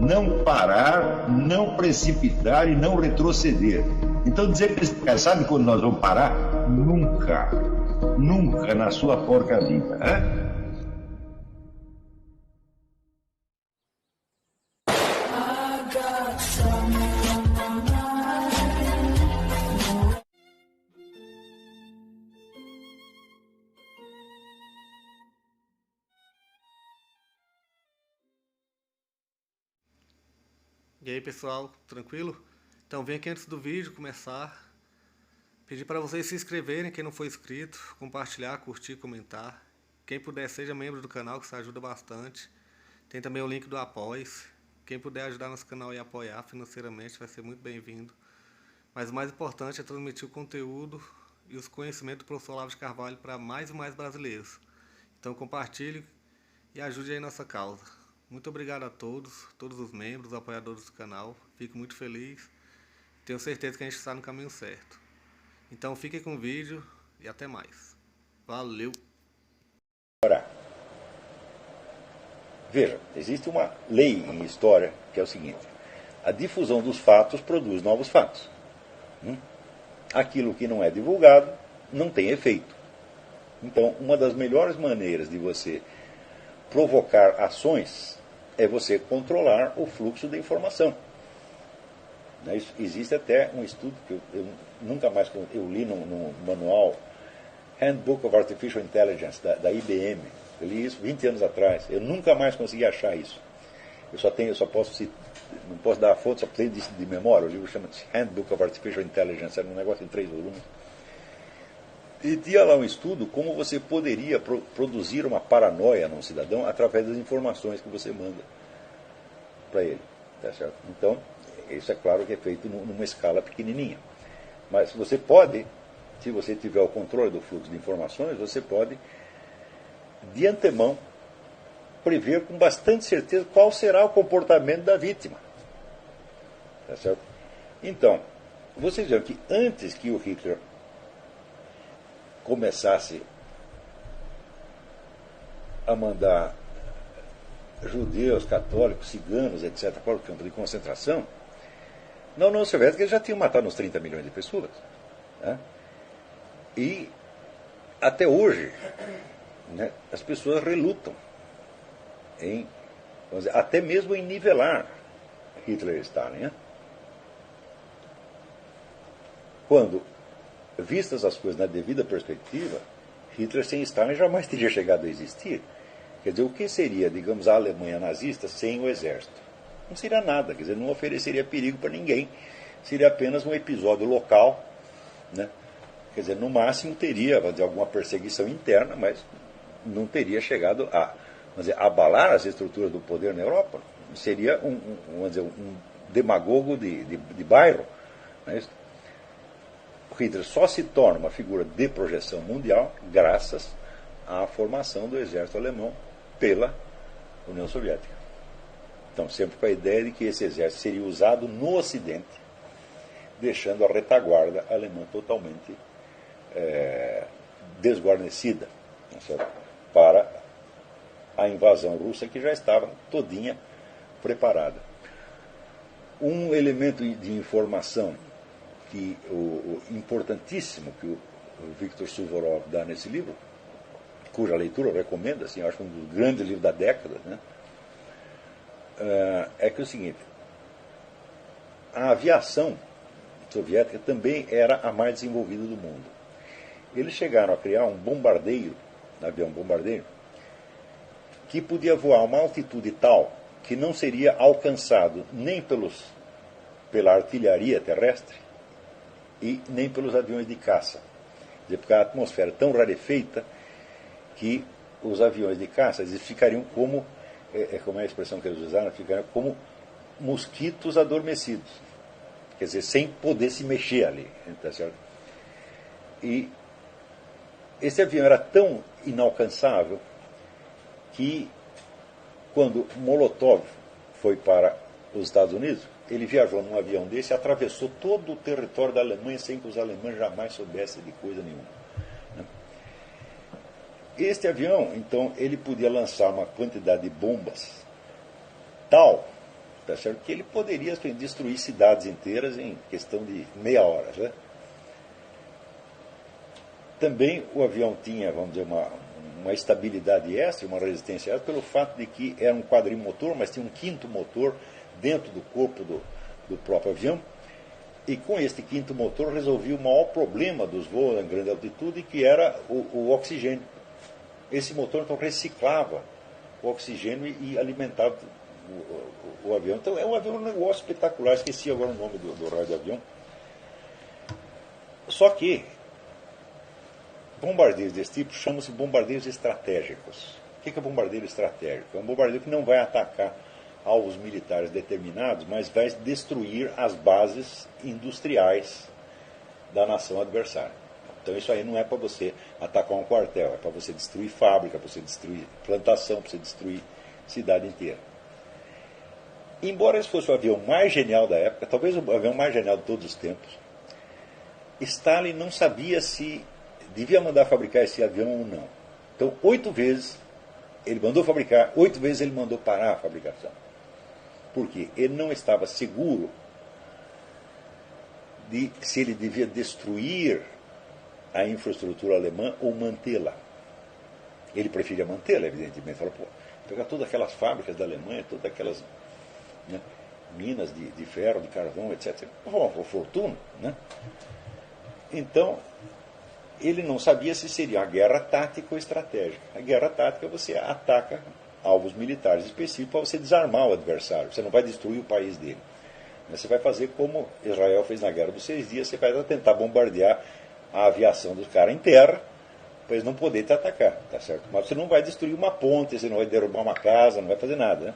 não parar, não precipitar e não retroceder. Então dizer para esse cara, sabe quando nós vamos parar? Nunca. Nunca na sua porca vida. Né? E aí pessoal, tranquilo? Então vem aqui antes do vídeo começar, pedir para vocês se inscreverem, quem não for inscrito, compartilhar, curtir, comentar. Quem puder seja membro do canal, que isso ajuda bastante. Tem também o link do Apoia-se. Quem puder ajudar nosso canal e apoiar financeiramente vai ser muito bem-vindo. Mas o mais importante é transmitir o conteúdo e os conhecimentos do professor Olavo de Carvalho para mais e mais brasileiros. Então compartilhe e ajude aí nossa causa. Muito obrigado a todos os membros, apoiadores do canal. Fico muito feliz. Tenho certeza que a gente está no caminho certo. Então fiquem com o vídeo e até mais. Valeu! Veja, existe uma lei em história que é o seguinte: a difusão dos fatos produz novos fatos. Aquilo que não é divulgado não tem efeito. Então, uma das melhores maneiras de você provocar ações é você controlar o fluxo de informação. Existe até um estudo que eu nunca mais eu li no manual Handbook of Artificial Intelligence da IBM. Eu li isso 20 anos atrás. Eu nunca mais consegui achar isso. Não posso dar a fonte, só tenho de memória. O livro chama-se Handbook of Artificial Intelligence. Era um negócio em 3 volumes. E tinha lá um estudo como você poderia produzir uma paranoia num cidadão através das informações que você manda para ele. Tá certo? Então, isso é claro que é feito numa escala pequenininha. Mas você pode, se você tiver o controle do fluxo de informações, você pode, de antemão, prever com bastante certeza qual será o comportamento da vítima. Tá certo? Então, vocês viram que antes que o Hitler começasse a mandar judeus, católicos, ciganos, etc., para o campo de concentração, na União Soviética eles já tinham matado uns 30 milhões de pessoas. Né? E até hoje, né, as pessoas relutam em, vamos dizer, até mesmo em nivelar Hitler e Stalin. Né? Quando, vistas as coisas na devida perspectiva, Hitler sem Stalin jamais teria chegado a existir. Quer dizer, o que seria, digamos, a Alemanha nazista sem o exército? Não seria nada, quer dizer, não ofereceria perigo para ninguém. Seria apenas um episódio local, né? Quer dizer, no máximo teria, vamos dizer, alguma perseguição interna, mas não teria chegado a, vamos dizer, abalar as estruturas do poder na Europa. Seria vamos dizer, um demagogo de bairro. Né? Hitler só se torna uma figura de projeção mundial graças à formação do exército alemão pela União Soviética. Então, sempre com a ideia de que esse exército seria usado no Ocidente, deixando a retaguarda alemã totalmente desguarnecida, para a invasão russa, que já estava todinha preparada. Um elemento de informação importantíssimo que o Viktor Suvorov dá nesse livro, cuja leitura eu recomendo, assim, eu acho um dos grandes livros da década, né? É que é o seguinte: a aviação soviética também era a mais desenvolvida do mundo. Eles chegaram a criar um bombardeiro, um avião bombardeiro, que podia voar a uma altitude tal que não seria alcançado nem pela artilharia terrestre e nem pelos aviões de caça. Quer dizer, porque a atmosfera é tão rarefeita que os aviões de caça eles ficariam como é a expressão que eles usaram, ficariam como mosquitos adormecidos. Quer dizer, sem poder se mexer ali. Tá certo? E esse avião era tão inalcançável que, quando Molotov foi para os Estados Unidos, ele viajou num avião desse e atravessou todo o território da Alemanha sem que os alemães jamais soubessem de coisa nenhuma. Este avião, então, ele podia lançar uma quantidade de bombas tal tá certo? Que ele poderia destruir cidades inteiras em questão de meia hora. Né? Também o avião tinha, vamos dizer, uma estabilidade extra, uma resistência extra, pelo fato de que era um quadrimotor, mas tinha um quinto motor dentro do corpo do próprio avião. E com este quinto motor resolvia o maior problema dos voos em grande altitude, que era o oxigênio. Esse motor então reciclava o oxigênio e alimentava o avião. Então é um negócio espetacular, esqueci agora o nome do raio do avião. Só que bombardeiros desse tipo chamam-se bombardeiros estratégicos. O que é bombardeiro estratégico? É um bombardeiro que não vai atacar alvos militares determinados, mas vai destruir as bases industriais da nação adversária. Então isso aí não é para você atacar um quartel, é para você destruir fábrica, para você destruir plantação, para você destruir cidade inteira. Embora esse fosse o avião mais genial da época, talvez o avião mais genial de todos os tempos, Stalin não sabia se devia mandar fabricar esse avião ou não. Então, 8 vezes ele mandou fabricar, 8 vezes ele mandou parar a fabricação. Por quê? Ele não estava seguro de se ele devia destruir a infraestrutura alemã ou mantê-la. Ele preferia mantê-la, evidentemente. Falou, pô, pegar todas aquelas fábricas da Alemanha, todas aquelas minas de ferro, de carvão, etc. Uma fortuna, né? Então, ele não sabia se seria uma guerra tática ou estratégica. A guerra tática você ataca alvos militares específicos para você desarmar o adversário. Você não vai destruir o país dele. Você vai fazer como Israel fez na Guerra dos 6 Dias, você vai tentar bombardear a aviação dos caras em terra, para eles não poderem te atacar, tá certo? Mas você não vai destruir uma ponte, você não vai derrubar uma casa, não vai fazer nada, né?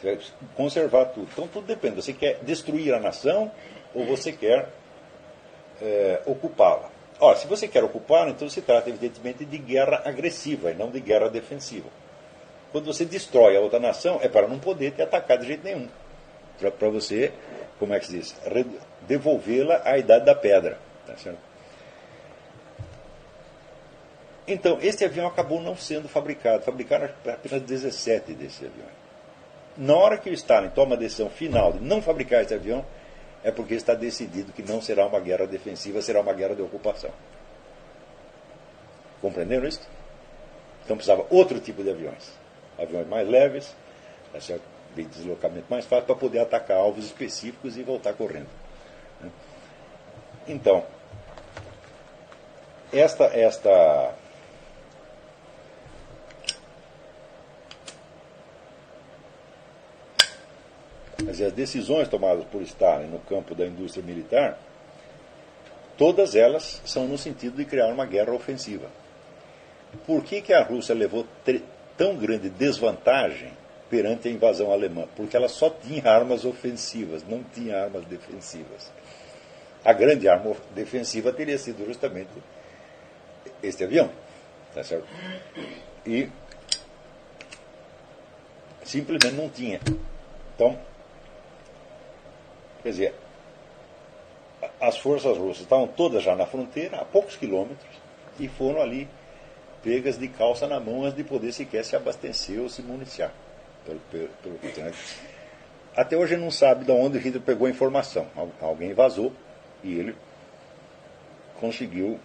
Você vai conservar tudo. Então tudo depende. Você quer destruir a nação ou você quer ocupá-la. Ora, se você quer ocupá-la, então se trata evidentemente de guerra agressiva e não de guerra defensiva. Quando você destrói a outra nação, é para não poder te atacar de jeito nenhum. Para você, como é que se diz? Devolvê-la à idade da pedra. Tá certo? Então, esse avião acabou não sendo fabricado. Fabricaram apenas 17 desses aviões. Na hora que o Stalin toma a decisão final de não fabricar esse avião, é porque está decidido que não será uma guerra defensiva, será uma guerra de ocupação. Compreenderam isso? Então precisava outro tipo de aviões. Aviões mais leves, tá certo? De deslocamento mais fácil, para poder atacar alvos específicos e voltar correndo. Então, as decisões tomadas por Stalin no campo da indústria militar, todas elas são no sentido de criar uma guerra ofensiva. Por que a Rússia levou tão grande desvantagem perante a invasão alemã? Porque ela só tinha armas ofensivas, não tinha armas defensivas. A grande arma defensiva teria sido justamente este avião. Tá certo? E simplesmente não tinha. Então, quer dizer, as forças russas estavam todas já na fronteira, a poucos quilômetros, e foram ali pegas de calça na mão antes de poder sequer se abastecer ou se municiar. Pelo que tem. Até hoje não sabe de onde o Hitler pegou a informação. Alguém vazou e ele conseguiu,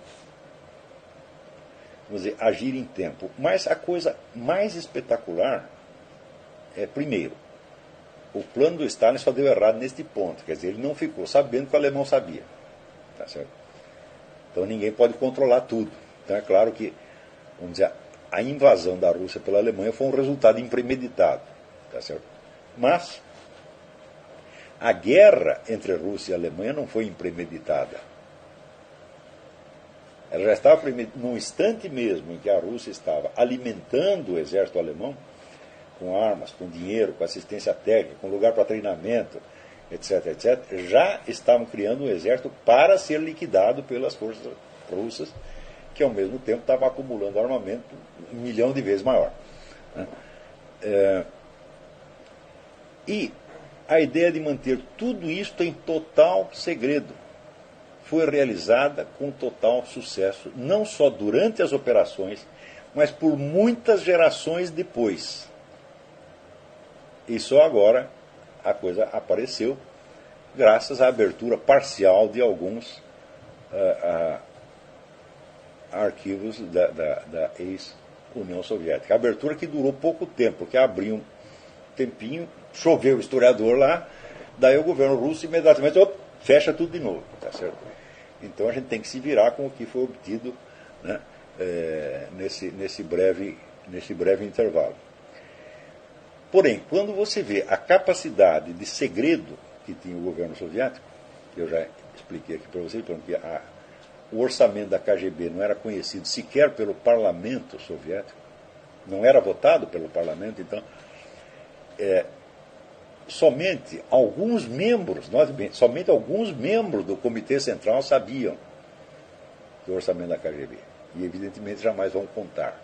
vamos dizer, agir em tempo. Mas a coisa mais espetacular é, primeiro, o plano do Stalin só deu errado neste ponto. Quer dizer, ele não ficou sabendo que o alemão sabia. Tá certo? Então ninguém pode controlar tudo. Então é claro que, vamos dizer, a invasão da Rússia pela Alemanha foi um resultado impremeditado. Tá certo? Mas a guerra entre a Rússia e a Alemanha não foi impremeditada. Ela já estava no instante mesmo em que a Rússia estava alimentando o exército alemão com armas, com dinheiro, com assistência técnica, com lugar para treinamento, etc., etc., já estavam criando um exército para ser liquidado pelas forças russas, que ao mesmo tempo estavam acumulando armamento 1 milhão de vezes maior. E a ideia de manter tudo isto em total segredo foi realizada com total sucesso, não só durante as operações, mas por muitas gerações depois. E só agora a coisa apareceu graças à abertura parcial de alguns arquivos da ex-União Soviética. A abertura que durou pouco tempo, porque abriu um tempinho, choveu o historiador lá, daí o governo russo imediatamente fecha tudo de novo. Tá certo? Então a gente tem que se virar com o que foi obtido, né, nesse breve intervalo. Porém, quando você vê a capacidade de segredo que tinha o governo soviético, eu já expliquei aqui para vocês, porque o orçamento da KGB não era conhecido sequer pelo parlamento soviético, não era votado pelo parlamento, então somente alguns membros do Comitê Central sabiam do orçamento da KGB. E, evidentemente, jamais vão contar.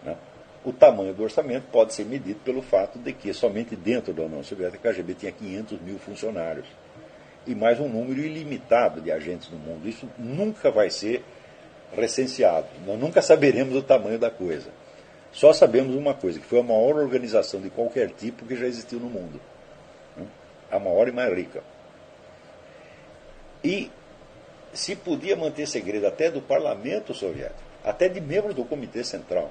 Né? O tamanho do orçamento pode ser medido pelo fato de que somente dentro da União Soviética a KGB tinha 500 mil funcionários e mais um número ilimitado de agentes no mundo. Isso nunca vai ser recenseado. Nós nunca saberemos o tamanho da coisa. Só sabemos uma coisa, que foi a maior organização de qualquer tipo que já existiu no mundo. A maior e mais rica. E se podia manter segredo até do parlamento soviético, até de membros do Comitê Central.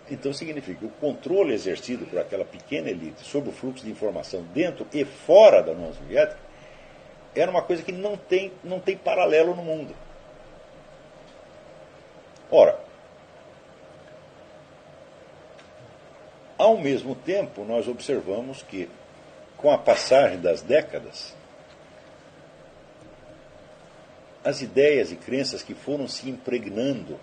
Então significa que o controle exercido por aquela pequena elite sobre o fluxo de informação dentro e fora da União Soviética era uma coisa que não tem paralelo no mundo. Ora, ao mesmo tempo, nós observamos que, com a passagem das décadas, as ideias e crenças que foram se impregnando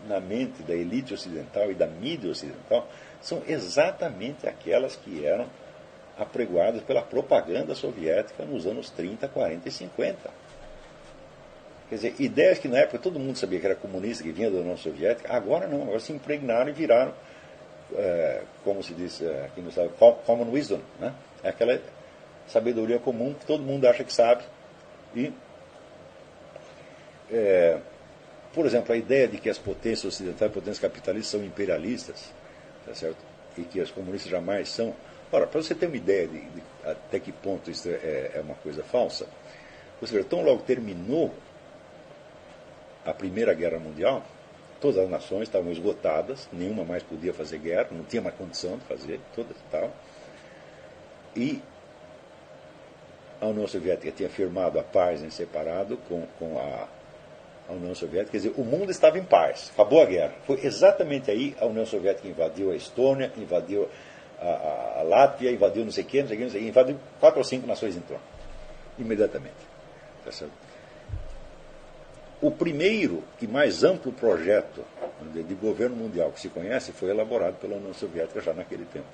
na mente da elite ocidental e da mídia ocidental são exatamente aquelas que eram apregoadas pela propaganda soviética nos anos 30, 40 e 50. Quer dizer, ideias que na época todo mundo sabia que era comunista, que vinha da União Soviética, agora não, agora se impregnaram e viraram, como se diz aqui no Estado, common wisdom, né? É aquela sabedoria comum que todo mundo acha que sabe. E, por exemplo, a ideia de que as potências ocidentais, as potências capitalistas são imperialistas, tá certo? E que as comunistas jamais são. Ora, para você ter uma ideia de até que ponto isso é uma coisa falsa, você vê, tão logo terminou a Primeira Guerra Mundial, todas as nações estavam esgotadas, nenhuma mais podia fazer guerra, não tinha mais condição de fazer, todas tal. E a União Soviética tinha firmado a paz em separado com a União Soviética, quer dizer, o mundo estava em paz, acabou a guerra. Foi exatamente aí a União Soviética invadiu a Estônia, invadiu a Látvia, invadiu não sei o que, invadiu 4 ou 5 nações em torno, imediatamente. Tá certo? O primeiro e mais amplo projeto de governo mundial que se conhece foi elaborado pela União Soviética já naquele tempo.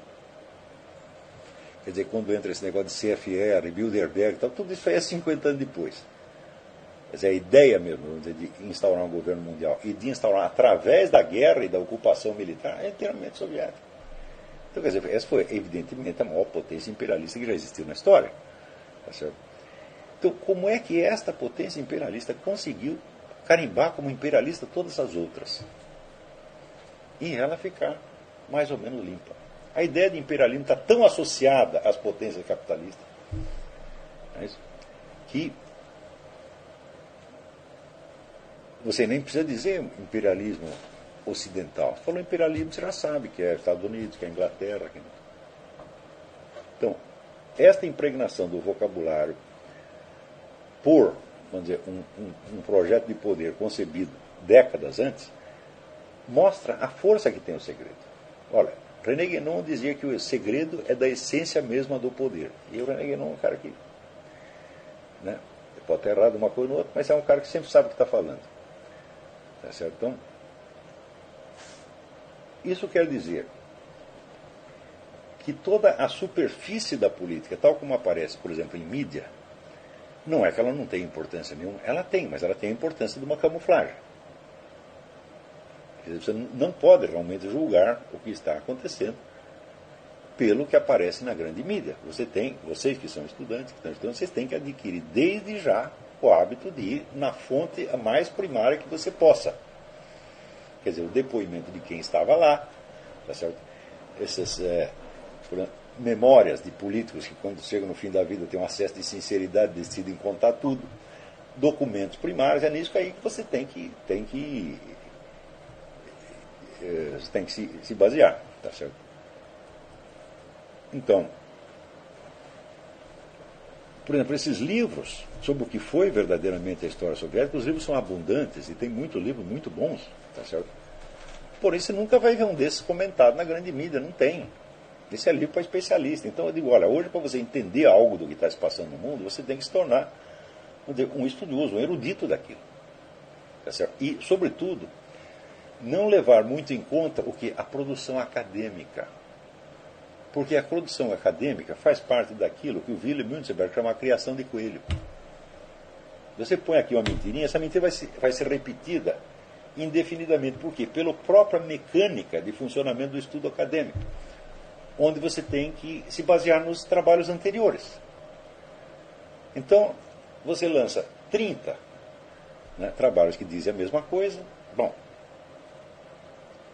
Quer dizer, quando entra esse negócio de CFR, Bilderberg, tal, tudo isso aí é 50 anos depois. Quer dizer, a ideia mesmo, vamos dizer, de instaurar um governo mundial e de instaurar através da guerra e da ocupação militar é inteiramente soviética. Então, quer dizer, essa foi evidentemente a maior potência imperialista que já existiu na história. Tá certo? Então, como é que esta potência imperialista conseguiu carimbar como imperialista todas as outras? E ela ficar mais ou menos limpa. A ideia de imperialismo está tão associada às potências capitalistas, é isso, que você nem precisa dizer imperialismo ocidental. Se falou imperialismo, você já sabe que é Estados Unidos, que é Inglaterra. Que... Então, esta impregnação do vocabulário por, vamos dizer, um projeto de poder concebido décadas antes, mostra a força que tem o segredo. Olha, René Guénon dizia que o segredo é da essência mesma do poder. E o René Guénon é um cara que, né, pode ter errado uma coisa ou outra, mas é um cara que sempre sabe o que está falando. Tá certo? Então, isso quer dizer que toda a superfície da política, tal como aparece, por exemplo, em mídia, não é que ela não tenha importância nenhuma, ela tem, mas ela tem a importância de uma camuflagem. Quer dizer, você não pode realmente julgar o que está acontecendo pelo que aparece na grande mídia. Vocês que são estudantes, que estão estudando, vocês têm que adquirir desde já o hábito de ir na fonte a mais primária que você possa. Quer dizer, o depoimento de quem estava lá, tá certo? memórias de políticos que, quando chegam no fim da vida, têm um acesso de sinceridade, decidem contar tudo, documentos primários, é nisso aí que você tem que se basear, tá certo? Então, por exemplo, esses livros sobre o que foi verdadeiramente a história soviética, os livros são abundantes e tem muito livro muito bons, tá certo? Porém, você nunca vai ver um desses comentado na grande mídia, não tem. Esse é livro para especialista. Então eu digo, olha, hoje para você entender algo do que está se passando no mundo, você tem que se tornar um estudioso, um erudito daquilo. Tá certo? E, sobretudo, não levar muito em conta o que a produção acadêmica. Porque a produção acadêmica faz parte daquilo que o Wilhelm Münzenberg chama de criação de coelho. Você põe aqui uma mentirinha, essa mentira vai ser repetida indefinidamente. Por quê? Pela própria mecânica de funcionamento do estudo acadêmico, onde você tem que se basear nos trabalhos anteriores. Então, você lança 30 trabalhos que dizem a mesma coisa. Bom,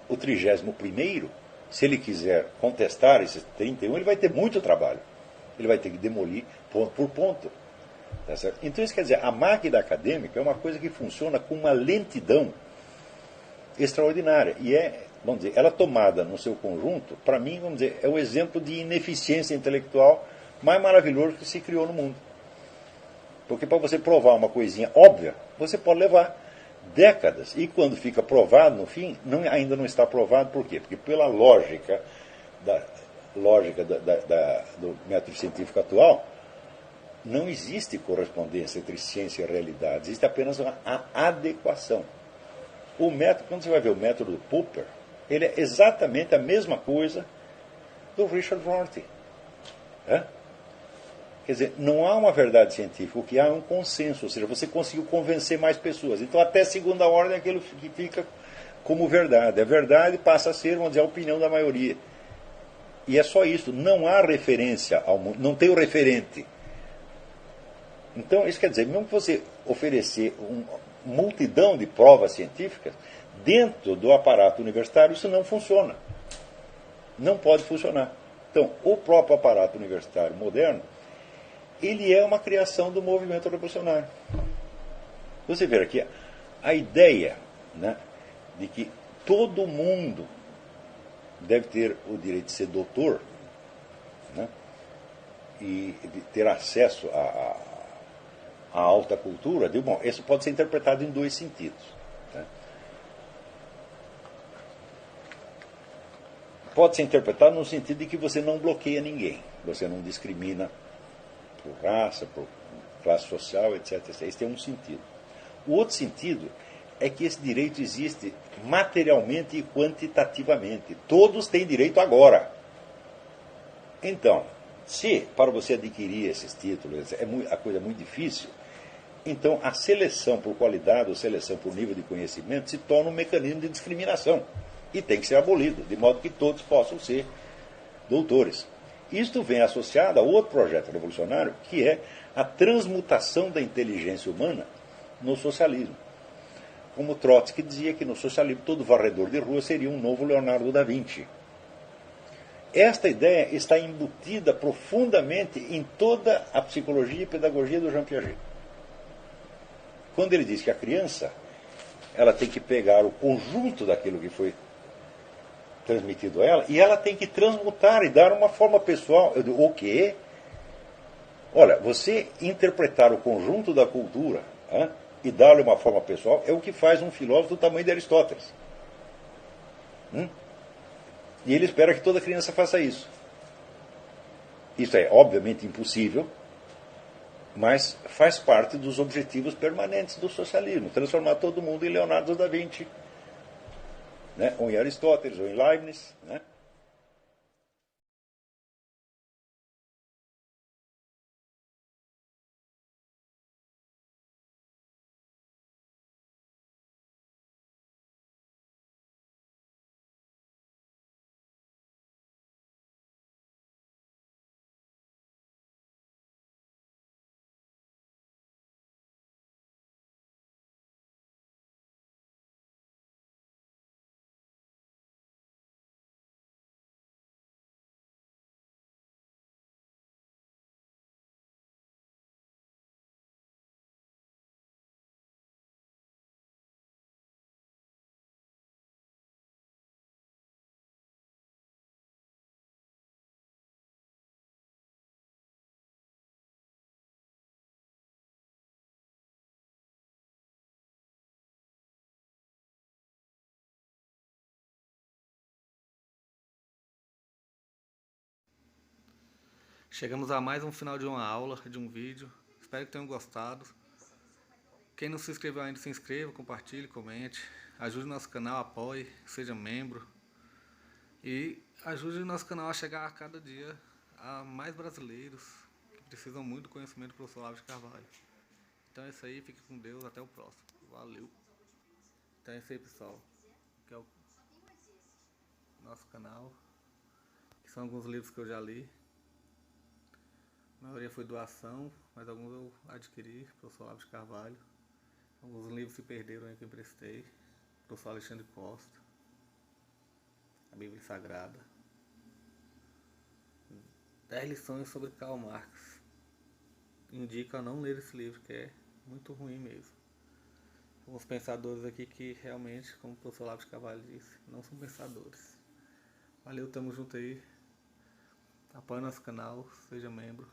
o 31º, se ele quiser contestar esses 31, ele vai ter muito trabalho. Ele vai ter que demolir ponto por ponto. Tá certo? Então, isso quer dizer, a máquina acadêmica é uma coisa que funciona com uma lentidão extraordinária. E vamos dizer, ela tomada no seu conjunto, para mim, vamos dizer, é o exemplo de ineficiência intelectual mais maravilhoso que se criou no mundo. Porque para você provar uma coisinha óbvia, você pode levar décadas. E quando fica provado, no fim, ainda não está provado. Por quê? Porque pela lógica do método científico atual, não existe correspondência entre ciência e realidade. Existe apenas uma adequação. O método, quando você vai ver o método do Popper, ele é exatamente a mesma coisa do Richard Rorty. Quer dizer, não há uma verdade científica, o que há é um consenso, ou seja, você conseguiu convencer mais pessoas. Então, até segunda ordem, aquilo que fica como verdade. A verdade passa a ser, vamos dizer, a opinião da maioria. E é só isso, não há referência ao mundo, não tem o referente. Então, isso quer dizer, mesmo que você oferecer uma multidão de provas científicas, dentro do aparato universitário isso não funciona. Não pode funcionar. Então, o próprio aparato universitário moderno, ele é uma criação do movimento revolucionário. Você vê aqui a ideia de que todo mundo deve ter o direito de ser doutor, e de ter acesso à alta cultura. Bom, isso pode ser interpretado em dois sentidos. Pode ser interpretado no sentido de que você não bloqueia ninguém, você não discrimina por raça, por classe social, etc. Esse tem um sentido. O outro sentido é que esse direito existe materialmente e quantitativamente. Todos têm direito agora. Então, se para você adquirir esses títulos a coisa é muito difícil, então a seleção por qualidade ou seleção por nível de conhecimento se torna um mecanismo de discriminação e tem que ser abolido, de modo que todos possam ser doutores. Isto vem associado a outro projeto revolucionário, que é a transmutação da inteligência humana no socialismo. Como Trotsky dizia que no socialismo todo varredor de rua seria um novo Leonardo da Vinci. Esta ideia está embutida profundamente em toda a psicologia e pedagogia do Jean Piaget. Quando ele diz que a criança ela tem que pegar o conjunto daquilo que foi transmitido a ela, e ela tem que transmutar e dar uma forma pessoal. Eu digo, o quê? Olha, você interpretar o conjunto da cultura e dar-lhe uma forma pessoal é o que faz um filósofo do tamanho de Aristóteles. E ele espera que toda criança faça isso. Isso é obviamente impossível, mas faz parte dos objetivos permanentes do socialismo, transformar todo mundo em Leonardo da Vinci, ou em Aristóteles, ou em Leibniz. Chegamos a mais um final de uma aula, de um vídeo. Espero que tenham gostado. Quem não se inscreveu ainda, se inscreva, compartilhe, comente. Ajude o nosso canal, apoie, seja membro. E ajude o nosso canal a chegar a cada dia a mais brasileiros que precisam muito do conhecimento do professor Olavo de Carvalho. Então é isso aí, fique com Deus, até o próximo. Valeu! Então é isso aí, pessoal. Que é o nosso canal. Que são alguns livros que eu já li. A maioria foi doação, mas alguns eu adquiri, professor Olavo de Carvalho. Alguns livros se perderam aí que eu emprestei. Professor Alexandre Costa. A Bíblia Sagrada. 10 lições sobre Karl Marx. Indico a não ler esse livro, que é muito ruim mesmo. Alguns pensadores aqui que realmente, como o professor Olavo de Carvalho disse, não são pensadores. Valeu, tamo junto aí. Apoie nosso canal, seja membro.